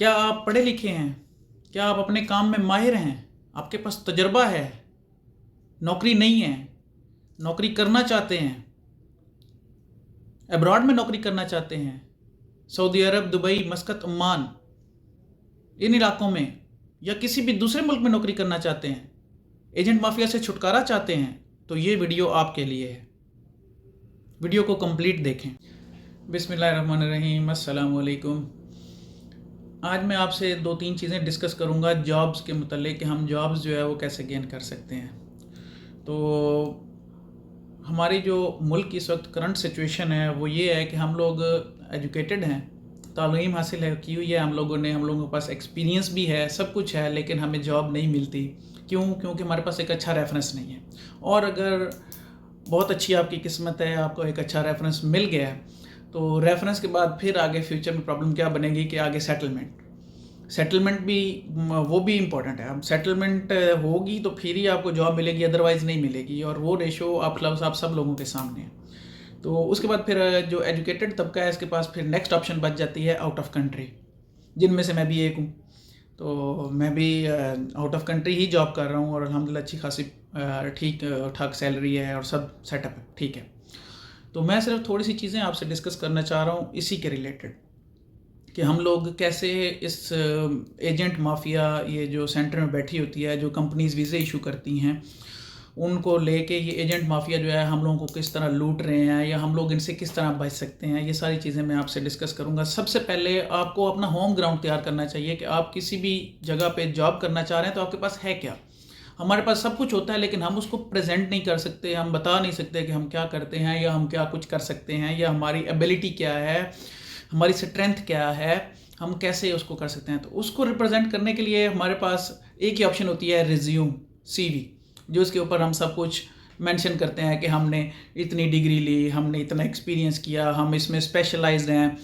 क्या आप पढ़े लिखे हैं? क्या आप अपने काम में माहिर हैं? आपके पास तजर्बा है? नौकरी नहीं है, नौकरी करना चाहते हैं, अब्रॉड में नौकरी करना चाहते हैं, सऊदी अरब, दुबई, मस्कत, ओमान, इन इलाकों में या किसी भी दूसरे मुल्क में नौकरी करना चाहते हैं, एजेंट माफिया से छुटकारा चाहते हैं, तो ये वीडियो आपके लिए है। वीडियो को कंप्लीट देखें। बिस्मिल्लाहिर्रहमानिर्रहीम, अस्सलाम वालेकुम। आज मैं आपसे 2-3 चीज़ें डिस्कस करूंगा जॉब्स के मुतल्लिक कि हम जॉब्स जो है वो कैसे गेन कर सकते हैं। तो हमारी जो मुल्क की इस वक्त करंट सिचुएशन है वो ये है कि हम लोग एजुकेटेड हैं, तालीम हासिल है की हुई है हम लोगों ने, हम लोगों के पास एक्सपीरियंस भी है, सब कुछ है, लेकिन हमें जॉब नहीं मिलती। क्योंकि हमारे पास एक अच्छा रेफरेंस नहीं है। और अगर बहुत अच्छी आपकी किस्मत है, आपको एक अच्छा रेफरेंस मिल गया है, तो रेफरेंस के बाद फिर आगे फ्यूचर में प्रॉब्लम क्या बनेगी कि आगे सेटलमेंट भी वो भी इम्पॉर्टेंट है। अब सेटलमेंट होगी तो फिर ही आपको जॉब मिलेगी, अदरवाइज़ नहीं मिलेगी। और वो रेशो आप सब लोगों के सामने है। तो उसके बाद फिर जो एजुकेटेड तबका है इसके पास फिर नेक्स्ट ऑप्शन बच जाती है आउट ऑफ कंट्री, जिनमें से मैं भी एक हूँ। तो मैं भी out of country he job कर रहा हूँ और अल्हम्दुलिल्लाह अच्छी खासी ठीक ठाक सैलरी है और सब सेटअप है, ठीक है। तो मैं सिर्फ थोड़ी सी चीज़ें आपसे डिस्कस करना चाह रहा हूँ इसी के रिलेटेड कि हम लोग कैसे इस एजेंट माफिया, ये जो सेंटर में बैठी होती है, जो कंपनीज वीज़े इशू करती हैं, उनको लेके ये एजेंट माफिया जो है हम लोगों को किस तरह लूट रहे हैं या हम लोग इनसे किस तरह बच सकते हैं, ये सारी चीज़ें मैं आपसे डिस्कस करूंगा। सबसे पहले आपको अपना होम ग्राउंड तैयार करना चाहिए कि आप किसी भी जगह पे जॉब करना चाह रहे हैं तो आपके पास है क्या। हमारे पास सब कुछ होता है लेकिन हम उसको प्रेजेंट नहीं कर सकते, हम बता नहीं सकते कि हम क्या करते हैं या हम क्या कुछ कर सकते हैं या हमारी एबिलिटी क्या है, हमारी स्ट्रेंथ क्या है, हम कैसे उसको कर सकते हैं। तो उसको रिप्रेजेंट करने के लिए हमारे पास एक ही ऑप्शन होती है, रिज्यूम, सीवी, जो इसके ऊपर हम सब कुछ मेंशन करते हैं कि हमने इतनी डिग्री ली, हमने इतना एक्सपीरियंस किया, हम इसमें स्पेशलाइज्ड हैं,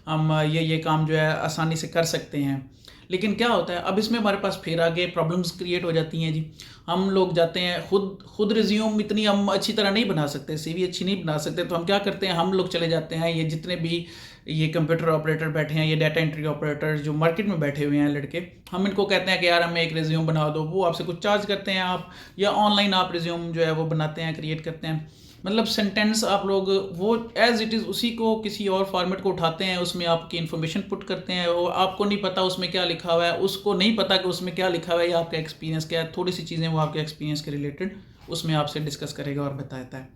हम ये काम जो है आसानी से कर सकते हैं। लेकिन क्या होता है, अब इसमें हमारे पास फिर आगे प्रॉब्लम्स क्रिएट हो जाती हैं जी। हम लोग जाते हैं खुद रिज्यूम इतनी हम अच्छी तरह नहीं बना सकते, सीवी अच्छी नहीं बना सकते, तो हम क्या करते हैं, हम लोग चले जाते हैं, ये जितने भी ये कंप्यूटर ऑपरेटर बैठे हैं, ये डाटा एंट्री ऑपरेटर जो मार्केट में बैठे हुए हैं लड़के, हम इनको कहते हैं कि यार हमें एक रिज्यूम बना दो। वो आपसे कुछ चार्ज करते हैं, आप या ऑनलाइन आप रिज्यूम जो है वो बनाते हैं, क्रिएट करते हैं। मतलब सेंटेंस आप लोग वो एज इट इज़ उसी को किसी और फॉर्मेट को उठाते हैं, उसमें आपकी इन्फॉर्मेशन पुट करते हैं, वो आपको नहीं पता उसमें क्या लिखा हुआ है, उसको नहीं पता कि उसमें क्या लिखा हुआ है या आपका एक्सपीरियंस क्या है। थोड़ी सी चीज़ें वो आपके एक्सपीरियंस के रिलेटेड उसमें आपसे डिस्कस करेगा और बताता है।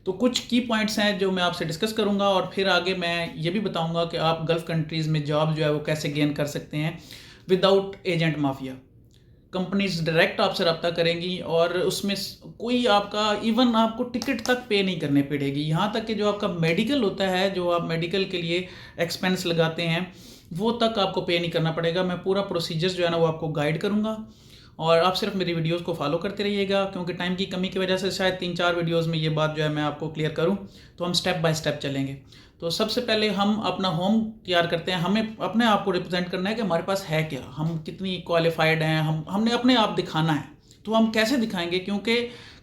तो कुछ की पॉइंट्स हैं जो मैं आपसे डिस्कस करूंगा और फिर आगे मैं ये भी बताऊंगा कि आप गल्फ़ कंट्रीज़ में जॉब जो है वो कैसे गेन कर सकते हैं without agent mafia. Companies direct आपसे रब्ता करेंगी और उसमें कोई आपका इवन आपको टिकट तक पे नहीं करने पड़ेगी। यहाँ तक कि जो आपका मेडिकल होता है, जो आप मेडिकल के लिए एक्सपेंस लगाते हैं, वो तक आपको पे नहीं करना पड़ेगा। मैं पूरा प्रोसीजर जो है ना वो आपको गाइड करूँगा और आप सिर्फ मेरी वीडियोस को फॉलो करते रहिएगा, क्योंकि टाइम की कमी की वजह से शायद 3-4 वीडियोस में ये बात जो है मैं आपको क्लियर करूं। तो हम स्टेप बाय स्टेप चलेंगे। तो सबसे पहले हम अपना होम तैयार करते हैं। हमें अपने आप को रिप्रेजेंट करना है कि हमारे पास है क्या, हम कितनी क्वालिफाइड हैं, हमने अपने आप दिखाना है। तो हम कैसे दिखाएंगे, क्योंकि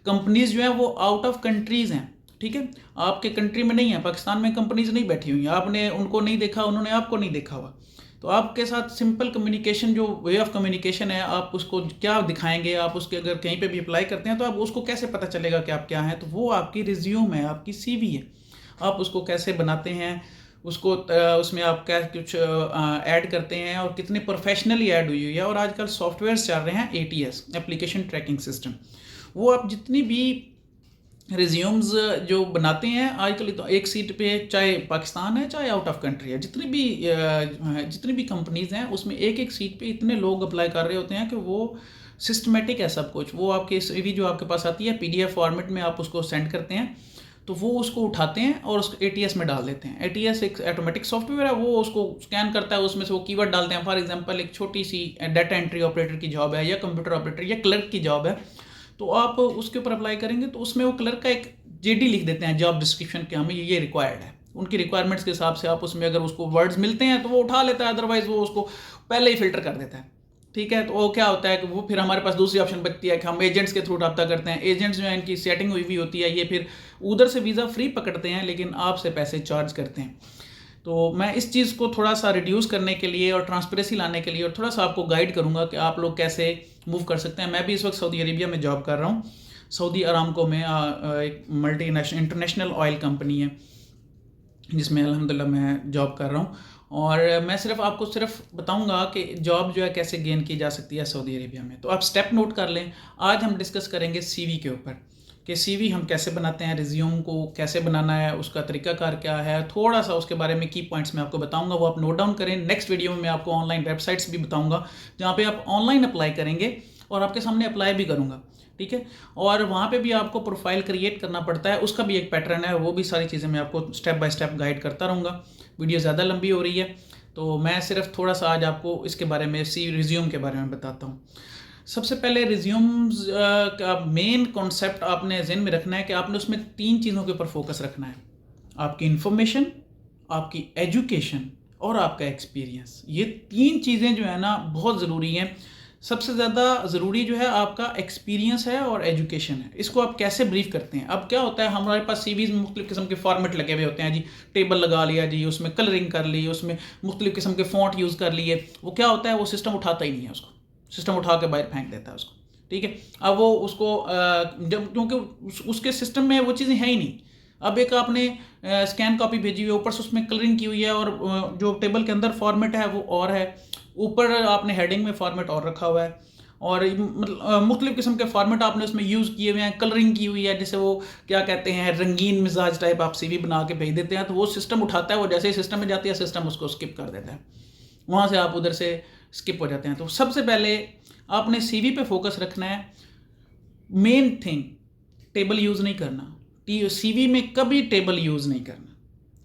कंपनीज जो हैं वो आउट ऑफ कंट्रीज़ हैं, ठीक है, आपके कंट्री में नहीं है। पाकिस्तान में कंपनीज नहीं बैठी हुई हैं, आपने उनको नहीं देखा, उन्होंने आपको नहीं देखा हुआ। तो आपके साथ सिंपल कम्युनिकेशन, जो वे ऑफ कम्युनिकेशन है, आप उसको क्या दिखाएंगे, आप उसके अगर कहीं पे भी अप्लाई करते हैं तो आप उसको कैसे पता चलेगा कि आप क्या हैं। तो वो आपकी रिज्यूम है, आपकी सीवी है। आप उसको कैसे बनाते हैं, उसको उसमें आप क्या कुछ ऐड करते हैं और कितने प्रोफेशनली ऐड हुई है। और आजकल सॉफ्टवेयर्स चल रहे हैं, ATS, एप्लीकेशन ट्रैकिंग सिस्टम। वो आप जितनी भी रिज्यूम्स जो बनाते हैं आजकल, तो एक सीट पे चाहे पाकिस्तान है चाहे आउट ऑफ कंट्री है, जितनी भी कंपनीज हैं उसमें एक एक सीट पे इतने लोग अप्लाई कर रहे होते हैं कि वो सिस्टमेटिक है सब कुछ। वो आपके सीवी जो आपके पास आती है PDF फॉर्मेट में, आप उसको सेंड करते हैं तो वो उसको उठाते हैं और उसको ATS में डाल देते हैं। ATS एक ऑटोमेटिक सॉफ्टवेयर है, वो उसको स्कैन करता है, उसमें से वो कीवर्ड डालते हैं। फॉर एग्जांपल एक छोटी सी डाटा एंट्री ऑपरेटर की जॉब है या कंप्यूटर ऑपरेटर या क्लर्क की जॉब है, तो आप उसके ऊपर अप्लाई करेंगे तो उसमें वो क्लर्क का एक JD लिख देते हैं, जॉब डिस्क्रिप्शन के, हमें ये रिक्वायर्ड है। उनकी रिक्वायरमेंट्स के हिसाब से आप उसमें अगर उसको वर्ड्स मिलते हैं तो वो उठा लेता है, अदरवाइज वो उसको पहले ही फिल्टर कर देता है, ठीक है। तो वो क्या होता है कि वो फिर हमारे पास दूसरी ऑप्शन बचती है कि हम एजेंट्स के थ्रू रब्ता करते हैं। एजेंट्स जो है इनकी सेटिंग हुई होती है, ये फिर उधर से वीज़ा फ्री पकड़ते हैं लेकिन आपसे पैसे चार्ज करते हैं। तो मैं इस चीज़ को थोड़ा सा रिड्यूस करने के लिए और ट्रांसपेरेंसी लाने के लिए और थोड़ा सा आपको गाइड करूँगा कि आप लोग कैसे मूव कर सकते हैं। मैं भी इस वक्त सऊदी अरेबिया में जॉब कर रहा हूँ। सऊदी अरामको में एक मल्टीनेशनल इंटरनेशनल ऑयल कंपनी है जिसमें अल्हम्दुलिल्लाह मैं जॉब कर रहा हूँ। और मैं आपको सिर्फ बताऊंगा कि जॉब जो है कैसे गेन की जा सकती है सऊदी अरेबिया में। तो आप स्टेप नोट कर लें। आज हम डिस्कस करेंगे सीवी के ऊपर कि सीवी हम कैसे बनाते हैं, रिज्यूम को कैसे बनाना है, उसका तरीकाकार क्या है, थोड़ा सा उसके बारे में की पॉइंट्स मैं आपको बताऊंगा, वो आप नोट डाउन करें। नेक्स्ट वीडियो में मैं आपको ऑनलाइन वेबसाइट्स भी बताऊंगा जहाँ पे आप ऑनलाइन अप्लाई करेंगे और आपके सामने अप्लाई भी करूँगा, ठीक है। और वहाँ पे भी आपको प्रोफाइल क्रिएट करना पड़ता है, उसका भी एक पैटर्न है, वो भी सारी चीज़ें मैं आपको स्टेप बाय स्टेप गाइड करता रहूँगा। वीडियो ज़्यादा लंबी हो रही है तो मैं सिर्फ थोड़ा सा आज आपको इसके बारे में रिज्यूम के बारे में बताता हूँ। सबसे पहले रिज्यूम्स का मेन कॉन्सेप्ट आपने ज़हन में रखना है कि आपने उसमें 3 चीज़ों के ऊपर फोकस रखना है। आपकी इन्फॉर्मेशन, आपकी एजुकेशन और आपका एक्सपीरियंस। ये 3 चीज़ें जो है ना बहुत ज़रूरी हैं। सबसे ज़्यादा ज़रूरी जो है आपका एक्सपीरियंस है और एजुकेशन है। इसको आप कैसे ब्रीफ करते हैं। अब क्या होता है, हमारे पास सीवीज़ में मुख्तलिफ़ किस्म के फॉर्मेट लगे हुए होते हैं जी, टेबल लगा लिया जी, उसमें कलरिंग कर ली, उसमें मुख्तलिफ़ किस्म के फ़ॉन्ट यूज़ कर लिए। वो क्या होता है, वो सिस्टम उठाता ही नहीं है उसको, सिस्टम उठा के बाहर फेंक देता है उसको, ठीक है। अब वो उसको जब क्योंकि उसके सिस्टम में वो चीज़ें हैं ही नहीं। अब एक आपने स्कैन कॉपी भेजी हुई है, ऊपर से उसमें कलरिंग की हुई है और जो टेबल के अंदर फॉर्मेट है वो और है, ऊपर आपने हेडिंग में फॉर्मेट और रखा हुआ है और मतलब मुख्तलिफ़ किस्म के फॉर्मेट आपने उसमें यूज़ किए हुए हैं, कलरिंग की हुई है, जैसे वो क्या कहते हैं रंगीन मिजाज टाइप आप सीवी बना के भेज देते हैं। तो वो सिस्टम उठाता है, वो जैसे ही सिस्टम में जाती है सिस्टम उसको स्किप कर देता है, वहाँ से आप उधर से स्किप हो जाते हैं। तो सबसे पहले आपने सीवी पे फोकस रखना है। मेन थिंग, टेबल यूज़ नहीं करना। सीवी में कभी टेबल यूज़ नहीं करना।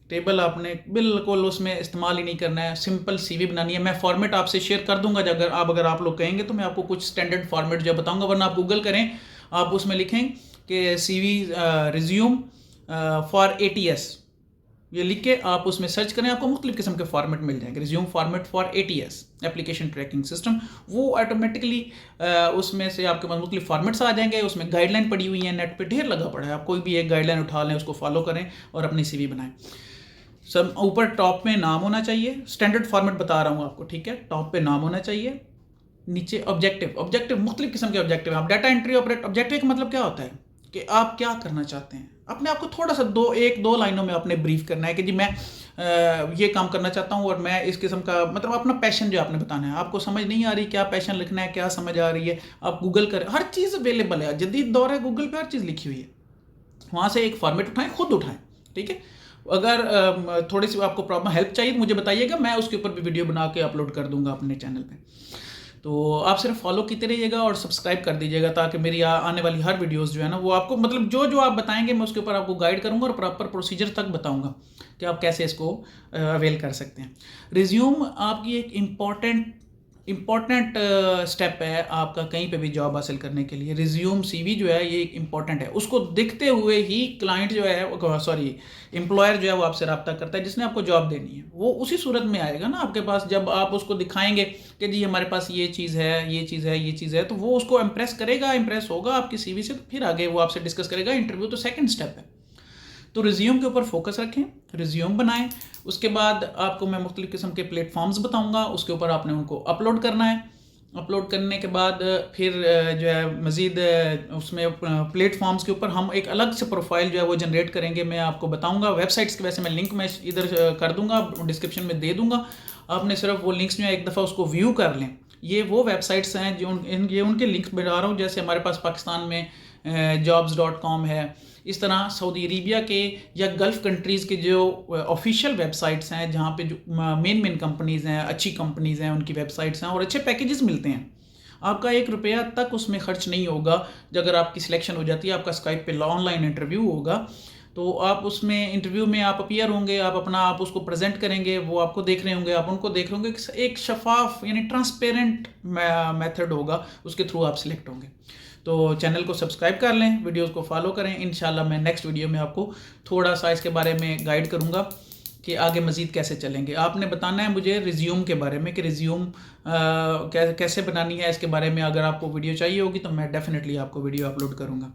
टेबल आपने बिल्कुल उसमें इस्तेमाल ही नहीं करना है। सिंपल सीवी बनानी है। मैं फॉर्मेट आपसे शेयर कर दूंगा, अगर आप लोग कहेंगे तो मैं आपको कुछ स्टैंडर्ड फॉर्मेट जो बताऊंगा, वरना आप गूगल करें, आप उसमें लिखें कि सीवी रिज्यूम फॉर ATS, ये लिख के आप उसमें सर्च करें, आपको मुख्तलिफ़ किस्म के फॉर्मेट मिल जाएंगे। Resume format for ATS, application tracking system, वो ऑटोमेटिकली उसमें से आपके पास मुख्तलिफ़ फॉर्मेट्स आ जाएंगे। उसमें गाइडलाइन पड़ी हुई है, नेट पे ढेर लगा पड़ा है। आप कोई भी एक गाइडलाइन उठा लें, उसको फॉलो करें और अपनी सीवी बनाएं। सब ऊपर टॉप में नाम होना चाहिए, स्टैंडर्ड फॉर्मेट बता रहा हूँ आपको, ठीक है। टॉप पे नाम होना चाहिए, नीचे ऑब्जेक्टिव मुख्तलिफ़ किस्म के ऑब्जेक्टिव। आप डाटा एंट्री ऑपरेट, ऑब्जेक्टिव का मतलब क्या होता है कि आप क्या करना चाहते हैं। अपने आप को थोड़ा सा 1-2 लाइनों में आपने ब्रीफ करना है कि जी मैं ये काम करना चाहता हूँ और मैं इस किस्म का, मतलब अपना पैशन जो आपने बताना है। आपको समझ नहीं आ रही क्या पैशन लिखना है, क्या समझ आ रही है, आप गूगल करें, हर चीज़ अवेलेबल है, जदीद दौर है, गूगल पे हर चीज़ लिखी हुई है। वहाँ से एक फॉर्मेट उठाएं, खुद उठाएं, ठीक है। अगर थोड़ी सी आपको प्रॉब्लम हेल्प चाहिए तो मुझे बताइएगा, मैं उसके ऊपर भी वीडियो बना के अपलोड कर दूंगा अपने चैनल पे। तो आप सिर्फ फॉलो करते रहिएगा और सब्सक्राइब कर दीजिएगा, ताकि मेरी आने वाली हर वीडियोस जो है ना वो आपको, मतलब जो आप बताएंगे मैं उसके ऊपर आपको गाइड करूंगा और प्रॉपर प्रोसीजर तक बताऊंगा कि आप कैसे इसको अवेल कर सकते हैं। रिज्यूम आपकी एक इम्पॉर्टेंट स्टेप है आपका कहीं पे भी जॉब हासिल करने के लिए। रिज्यूम सीवी जो है ये एक इम्पॉर्टेंट है। उसको देखते हुए ही क्लाइंट जो है, सॉरी एम्प्लॉयर जो है वो आपसे रब्ता करता है, जिसने आपको जॉब देनी है। वो उसी सूरत में आएगा ना आपके पास, जब आप उसको दिखाएंगे कि जी हमारे पास ये चीज़ है, ये चीज़ है, ये चीज़ है, तो वो उसको इम्प्रेस करेगा, इम्प्रेस होगा आपकी सीवी से, तो फिर आगे वो आपसे डिस्कस करेगा। इंटरव्यू तो सेकेंड स्टेप है। तो रिज्यूम के ऊपर फोकस रखें, रिज्यूम बनाएं। उसके बाद आपको मैं मुख्तलिफ़ किस्म के प्लेटफॉर्म्स बताऊंगा, उसके ऊपर आपने उनको अपलोड करना है। अपलोड करने के बाद फिर जो है मज़ीद उसमें प्लेटफॉर्म्स के ऊपर हम एक अलग से प्रोफाइल जो है वो जनरेट करेंगे। मैं आपको बताऊंगा वेबसाइट्स के, वैसे मैं लिंक मैं इधर कर दूंगा, डिस्क्रिप्शन में दे दूंगा। आपने सिर्फ वो लिंक्स जो है एक दफ़ा उसको व्यू कर लें। ये वो वेबसाइट्स हैं जो ये उनके लिंक्स बना रहा हूँ। जैसे हमारे पास पाकिस्तान में jobs.com है, इस तरह सऊदी अरेबिया के या गल्फ़ कंट्रीज़ के जो ऑफिशियल वेबसाइट्स हैं, जहाँ पे जो मेन कंपनीज़ हैं, अच्छी कंपनीज़ हैं, उनकी वेबसाइट्स हैं और अच्छे पैकेजेस मिलते हैं। आपका 1 रुपया तक उसमें खर्च नहीं होगा। अगर आपकी सिलेक्शन हो जाती है, आपका स्काइप पे ऑनलाइन इंटरव्यू होगा, तो आप उसमें इंटरव्यू में आप अपीयर होंगे, आप उसको प्रेजेंट करेंगे, वो आपको देख रहे होंगे, आप उनको देख रहे होंगे। एक शफाफ यानी ट्रांसपेरेंट मेथड होगा, उसके थ्रू आप सिलेक्ट होंगे। तो चैनल को सब्सक्राइब कर लें, वीडियोस को फॉलो करें। इंशाल्लाह मैं नेक्स्ट वीडियो में आपको थोड़ा सा इसके बारे में गाइड करूंगा कि आगे मज़ीद कैसे चलेंगे। आपने बताना है मुझे रिज्यूम के बारे में कि रिज्यूम कैसे बनानी है। इसके बारे में अगर आपको वीडियो चाहिए होगी तो मैं डेफिनेटली आपको वीडियो अपलोड करूँगा।